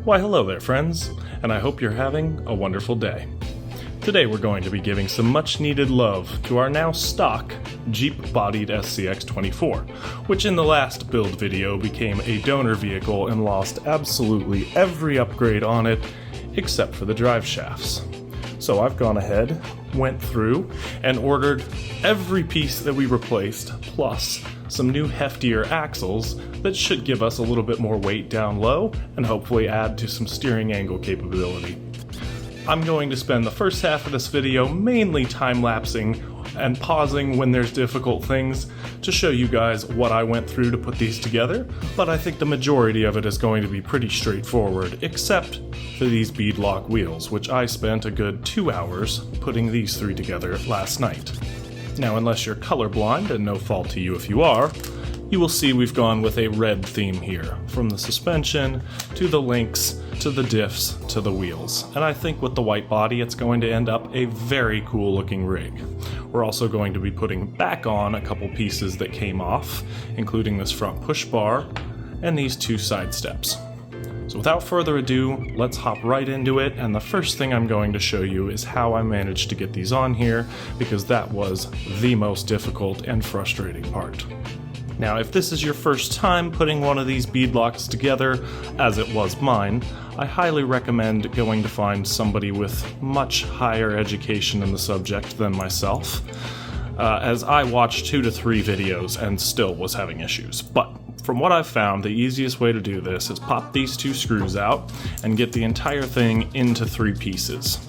Why hello there friends, and I hope you're having a wonderful day. Today we're going to be giving some much needed love to our now stock Jeep-bodied SCX24, which in the last build video became a donor vehicle and lost absolutely every upgrade on it except for the drive shafts. So I've gone ahead, went through, and ordered every piece that we replaced, plus some new heftier axles that should give us a little bit more weight down low and hopefully add to some steering angle capability. I'm going to spend the first half of this video mainly time-lapsing and pausing when there's difficult things to show you guys what I went through to put these together, but I think the majority of it is going to be pretty straightforward, except for these Beadlock wheels, which I spent a good 2 hours putting these three together last night. Now, unless you're colorblind, and no fault to you if you are, you will see we've gone with a red theme here, from the suspension, to the links, to the diffs, to the wheels. And I think with the white body it's going to end up a very cool looking rig. We're also going to be putting back on a couple pieces that came off, including this front push bar and these two side steps. So without further ado, let's hop right into it, and the first thing I'm going to show you is how I managed to get these on here, because that was the most difficult and frustrating part. Now, if this is your first time putting one of these beadlocks together, as it was mine, I highly recommend going to find somebody with much higher education in the subject than myself, as I watched 2 to 3 videos and still was having issues. But from what I've found, the easiest way to do this is pop these 2 screws out and get the entire thing into 3 pieces.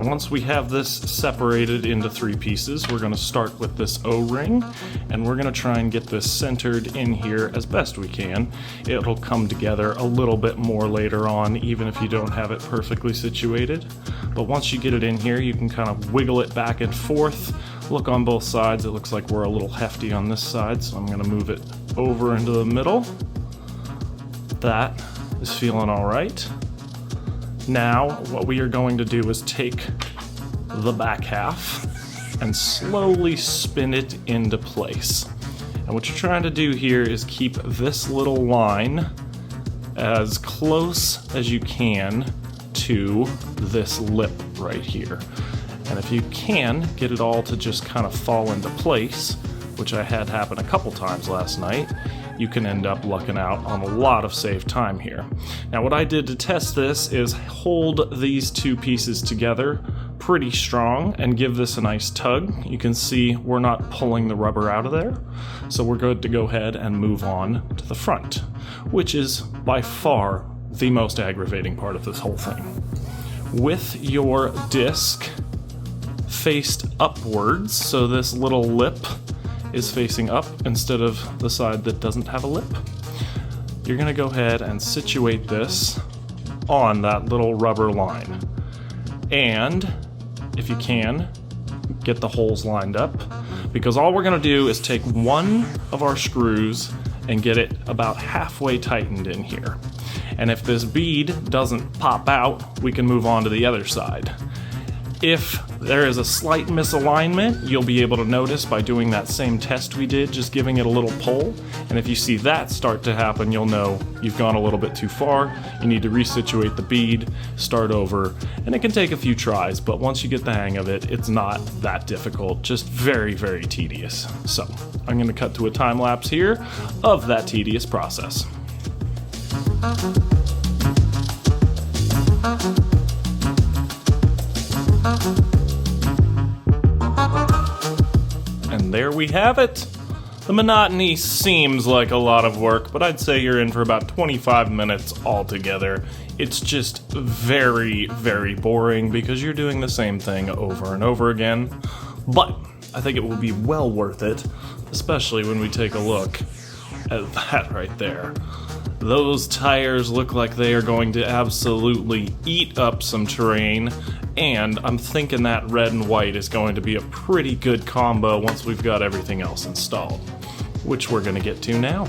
Once we have this separated into 3 pieces, we're going to start with this O-ring, and we're going to try and get this centered in here as best we can. It'll come together a little bit more later on, even if you don't have it perfectly situated. But once you get it in here, you can kind of wiggle it back and forth. Look on both sides. It looks like we're a little hefty on this side, so I'm going to move it over into the middle. That is feeling all right. Now, what we are going to do is take the back half and slowly spin it into place. And what you're trying to do here is keep this little line as close as you can to this lip right here. And if you can, get it all to just kind of fall into place, which I had happen a couple times last night, you can end up lucking out on a lot of saved time here. Now, what I did to test this is hold these 2 pieces together pretty strong and give this a nice tug. You can see we're not pulling the rubber out of there, so we're good to go ahead and move on to the front, which is by far the most aggravating part of this whole thing. With your disc faced upwards, so this little lip is facing up instead of the side that doesn't have a lip, you're going to go ahead and situate this on that little rubber line. And if you can, get the holes lined up, because all we're going to do is take one of our screws and get it about halfway tightened in here. And if this bead doesn't pop out, we can move on to the other side. If there is a slight misalignment, you'll be able to notice by doing that same test we did, just giving it a little pull. And if you see that start to happen, you'll know you've gone a little bit too far. You need to resituate the bead, start over, and it can take a few tries, but once you get the hang of it, it's not that difficult, just very, very tedious. So I'm going to cut to a time lapse here of that tedious process. And there we have it. The monotony seems like a lot of work, but I'd say you're in for about 25 minutes altogether. It's just very, very boring because you're doing the same thing over and over again. But I think it will be well worth it, especially when we take a look at that right there. Those tires look like they are going to absolutely eat up some terrain, and I'm thinking that red and white is going to be a pretty good combo once we've got everything else installed, which we're going to get to now.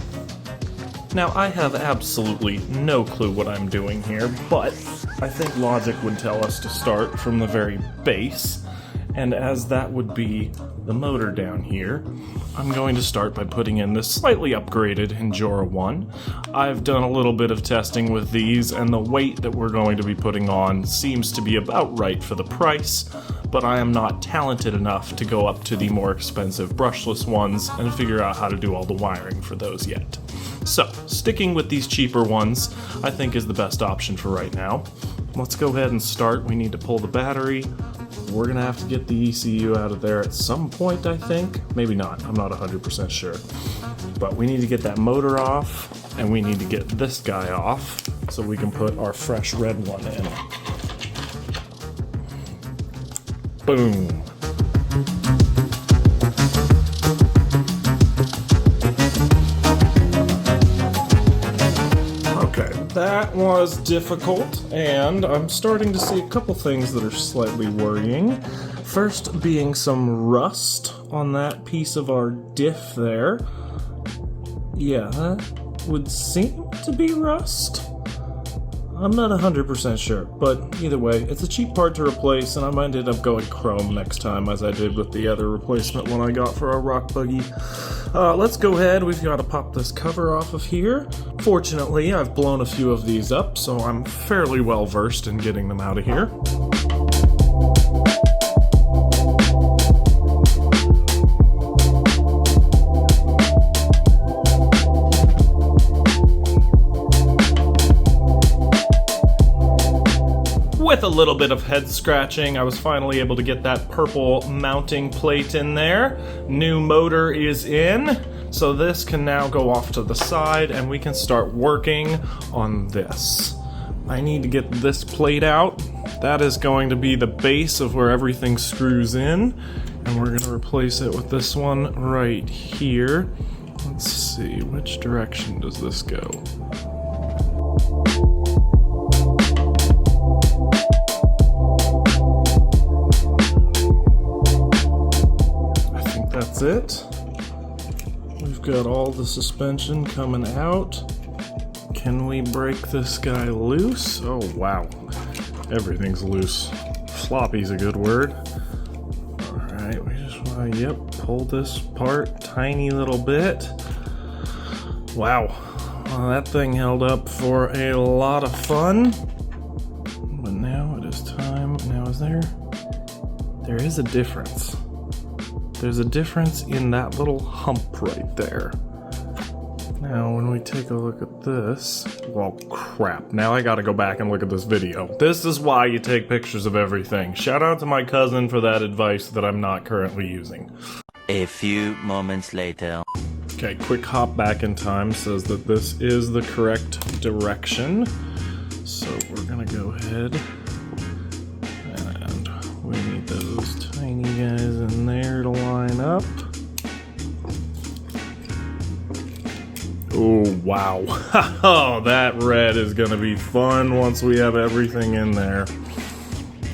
Now, I have absolutely no clue what I'm doing here, but I think logic would tell us to start from the very base And as that would be the motor down here, I'm going to start by putting in this slightly upgraded Endura 1. I've done a little bit of testing with these, and the weight that we're going to be putting on seems to be about right for the price, but I am not talented enough to go up to the more expensive brushless ones and figure out how to do all the wiring for those yet. So, sticking with these cheaper ones, I think is the best option for right now. Let's go ahead and start. We need to pull the battery. We're gonna have to get the ECU out of there at some point, I think. Maybe not, I'm not 100% sure. But we need to get that motor off, and we need to get this guy off so we can put our fresh red one in. Boom. That was difficult, and I'm starting to see a couple things that are slightly worrying. First being some rust on that piece of our diff there. Yeah, that would seem to be rust. I'm not 100% sure, but either way, it's a cheap part to replace, and I might end up going chrome next time, as I did with the other replacement one I got for our rock buggy. Let's go ahead. We've got to pop this cover off of here. Fortunately, I've blown a few of these up, so I'm fairly well versed in getting them out of here. With a little bit of head scratching, I was finally able to get that purple mounting plate in there. New motor is in, so this can now go off to the side and we can start working on this. I need to get this plate out. That is going to be the base of where everything screws in, and we're going to replace it with this one right here. Let's see, which direction does this go? That's it. We've got all the suspension coming out. Can we break this guy loose? Oh wow, everything's loose. Floppy's a good word. Alright, we just want to, pull this part tiny little bit. Wow, well, that thing held up for a lot of fun. But now it is time. Now there is a difference. There's a difference in that little hump right there. Now, when we take a look at this... Well, crap. Now I gotta go back and look at this video. This is why you take pictures of everything. Shout out to my cousin for that advice that I'm not currently using. A few moments later. Okay, quick hop back in time says that this is the correct direction. So we're gonna go ahead and we need those tiny guys in there to line up. Oh, wow. Oh, that red is gonna be fun once we have everything in there.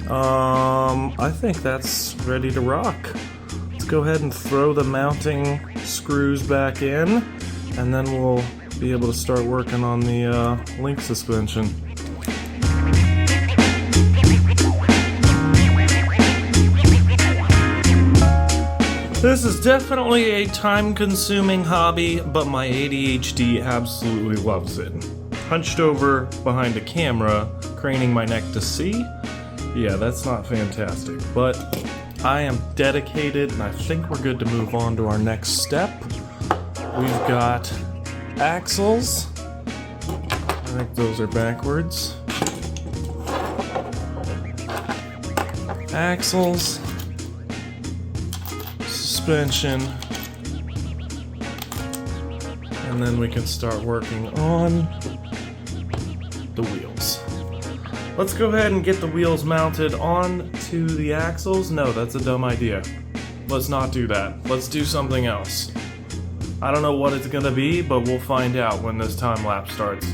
I think that's ready to rock. Let's go ahead and throw the mounting screws back in, and then we'll be able to start working on the link suspension. This is definitely a time-consuming hobby, but my ADHD absolutely loves it. Hunched over behind a camera, craning my neck to see? Yeah, that's not fantastic, but I am dedicated, and I think we're good to move on to our next step. We've got axles. I think those are backwards. Axles. Suspension, and then we can start working on the wheels. Let's go ahead and get the wheels mounted onto the axles. No, that's a dumb idea. Let's not do that. Let's do something else. I don't know what it's gonna be, but we'll find out when this time lapse starts.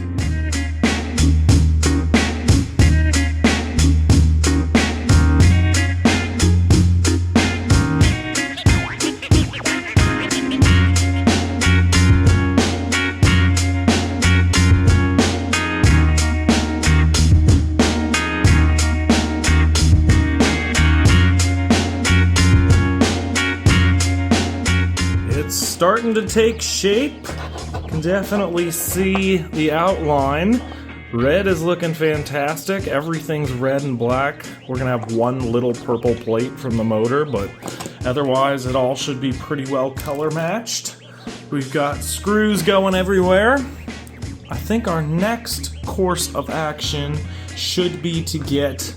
starting to take shape. Can definitely see the outline. Red is looking fantastic. Everything's red and black. We're gonna have one little purple plate from the motor, but otherwise it all should be pretty well color matched. We've got screws going everywhere. I think our next course of action should be to get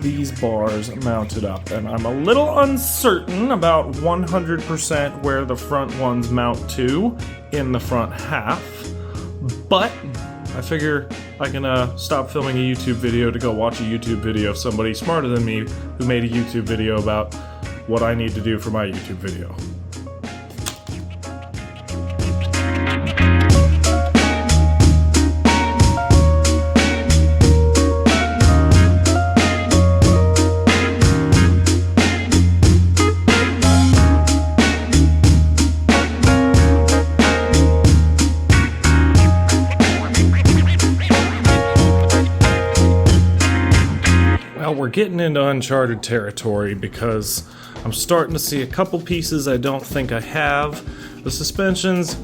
these bars mounted up, and I'm a little uncertain about 100% where the front ones mount to in the front half, but I figure I can stop filming a YouTube video to go watch a YouTube video of somebody smarter than me who made a YouTube video about what I need to do for my YouTube video. We're getting into uncharted territory because I'm starting to see a couple pieces I don't think I have. The suspension's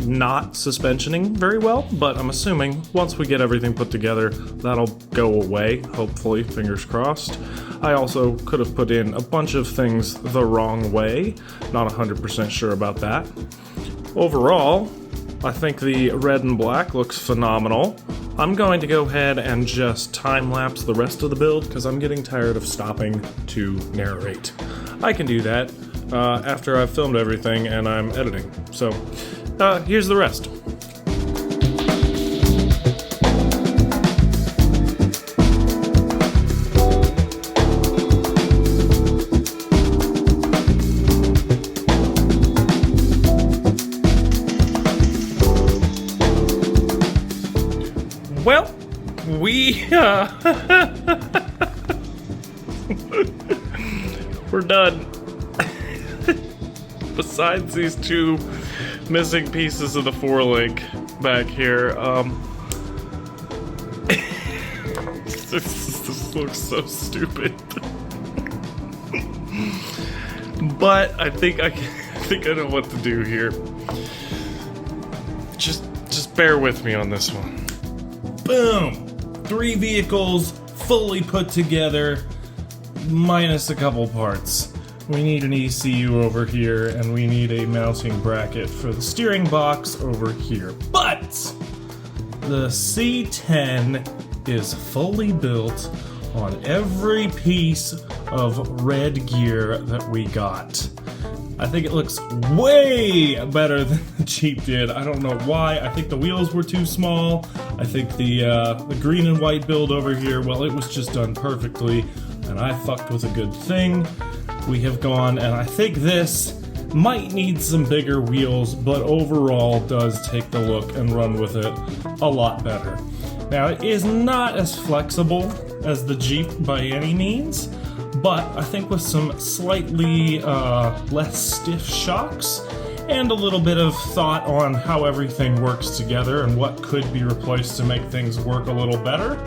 not suspensioning very well, but I'm assuming once we get everything put together, that'll go away, hopefully, fingers crossed. I also could have put in a bunch of things the wrong way, not 100% sure about that. Overall, I think the red and black looks phenomenal. I'm going to go ahead and just time-lapse the rest of the build because I'm getting tired of stopping to narrate. I can do that after I've filmed everything and I'm editing. So, here's the rest. Well, we're done. Besides these two missing pieces of the forelink back here, this looks so stupid. But I think I know what to do here. Just bear with me on this one. Boom! 3 vehicles fully put together, minus a couple parts. We need an ECU over here, and we need a mounting bracket for the steering box over here. But the C10 is fully built on every piece of red gear that we got. I think it looks way better than the Jeep did. I don't know why. I think the wheels were too small. I think the green and white build over here, well, it was just done perfectly, and I fucked with a good thing. We have gone, and I think this might need some bigger wheels, but overall does take the look and run with it a lot better. Now, it is not as flexible as the Jeep by any means, but I think with some slightly less stiff shocks and a little bit of thought on how everything works together and what could be replaced to make things work a little better,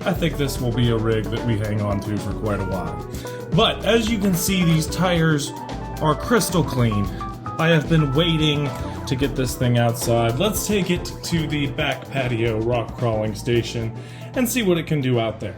I think this will be a rig that we hang on to for quite a while. But as you can see, these tires are crystal clean. I have been waiting to get this thing outside. Let's take it to the back patio rock crawling station and see what it can do out there.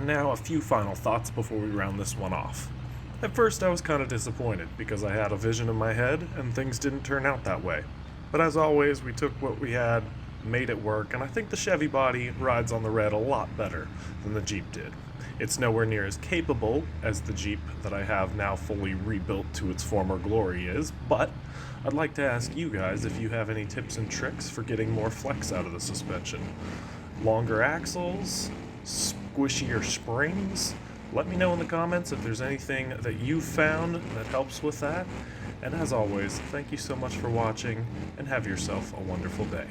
Now, a few final thoughts before we round this one off. At first, I was kind of disappointed because I had a vision in my head and things didn't turn out that way. But as always, we took what we had, made it work, and I think the Chevy body rides on the red a lot better than the Jeep did. It's nowhere near as capable as the Jeep that I have now fully rebuilt to its former glory is, but I'd like to ask you guys if you have any tips and tricks for getting more flex out of the suspension. Longer axles, squishier springs. Let me know in the comments if there's anything that you've found that helps with that. And as always, thank you so much for watching, and have yourself a wonderful day.